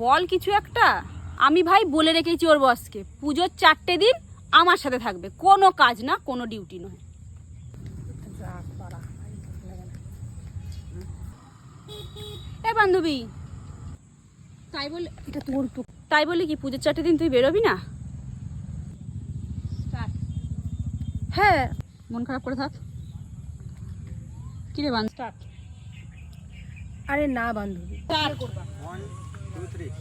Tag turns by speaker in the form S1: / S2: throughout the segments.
S1: বল কিছু একটা। আমি ভাই বলে রেখেছি ওর বসকে, পুজোর 4টে দিন আমার সাথে থাকবে, কোনো কাজ না, কোনো ডিউটি নয়। এ বান্ধবী, তাই বলে এটা তোর তো, তাই বলে কি পুজোর 4টে দিন তুই বেরোবি না? হ্যাঁ, মন খারাপ করে থাক। কি রে বান্ধব? স্টার্ট।
S2: আরে না বান্ধবী,
S1: স্টার্ট করবা।
S3: 1 2 3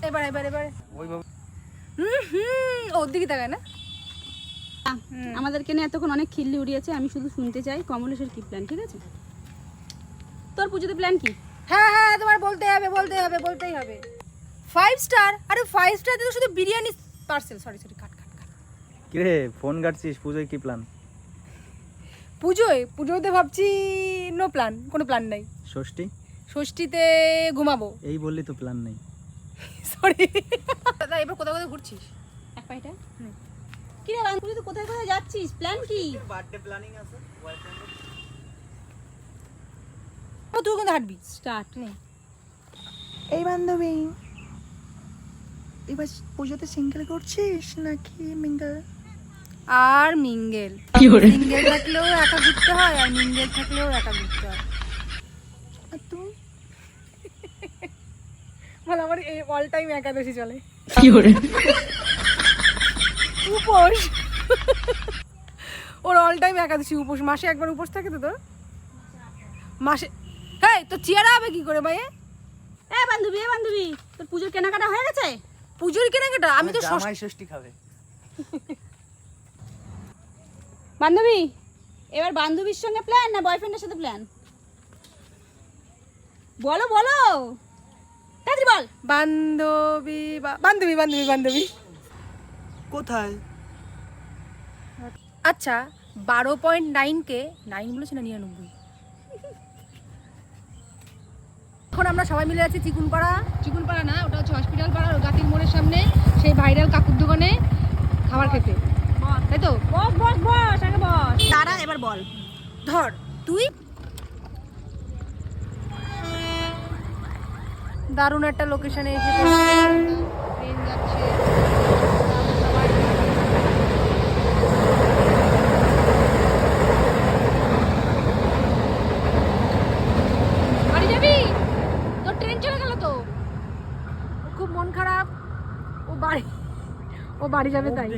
S2: এবার এবার এবার
S3: ওইভাবে
S2: ওর দিকে তাকায় না।
S1: আমাদেরকে নিয়ে এতক্ষণ অনেক খিল্লি উড়িয়েছে, আমি শুধু শুনতে চাই কমলেশের কি প্ল্যান, ঠিক আছে? তোর পুজোতে প্ল্যান কি?
S2: হ্যাঁ হ্যাঁ, তোমার বলতেই হবে 5 স্টার। আরে 5 স্টার তো শুধু বিরিয়ানি পার্সেল। সরি কাট।
S3: কিরে ফোন কাটছিস? পুজোয় কি প্ল্যান?
S2: পুজোতে ভাবছি নো প্ল্যান, কোনো প্ল্যান নাই। ষষ্ঠীতে ঘুমাবো।
S3: এই বললি তো প্ল্যান নেই।
S2: সরি দাদা, এবার কোথায় ঘুরছিস?
S1: এক পাইটা। কি রে বান্ধবী, তুই কোথায় কোথায় যাচ্ছিস? প্ল্যান কি?
S3: বার্থডে প্ল্যানিং আছে
S2: তুই কোথায় হাঁটবি?
S1: স্টার্ট।
S4: এই বান্ধবী, এবার পুজোতে সিঙ্গেল করছিস নাকি মিঙ্গেল?
S2: আর মিঙ্গেল থাকলেও একা ঘুরতে হয়, আর মিঙ্গেল থাকলেও একা ঘুরতে হয়।
S4: আর তুই?
S2: বল, আমার এই অল টাইম একাদশী চলে। উপোস। ওর অল টাইম একাদশী উপোস, মাসে একবার উপোস থাকে তো তোর? মাসে। হ্যাঁ, তো চেয়ারা হবে কি করে ভাই?
S1: এ বান্ধবী, তোর পুজোর কেনাকাটা হয়ে গেছে?
S2: পুজোর কেনাকাটা আমি তো
S3: জামাই ষষ্ঠী খাবে।
S1: বান্ধবী, এবার বান্ধবীর সঙ্গে প্ল্যান না বয়ফ্রেন্ডের সাথে প্ল্যান? বলো তাড়াতাড়ি বল।
S2: বান্ধবী।
S3: কোথায়?
S2: আচ্ছা, 12.9 কে 9 বলেছি না 99? এখন আমরা সবাই মিলে আছি চিকুনপাড়া না, ওটা হচ্ছে হসপিটাল পাড়া, গাতির মোড়ের সামনে সেই ভাইরাল কাকুর দোকানে খাবার খেতে, তাই তো?
S1: বস আগে বস। তারা এবার বল।
S2: ধর তুই। দারুণ একটা লোকেশনে এসে ট্রেন যাচ্ছে। বাড়ি যাবি? তোর ট্রেন চলে গেল তো। খুব মন খারাপ, ও বাড়ি যাবে তাই।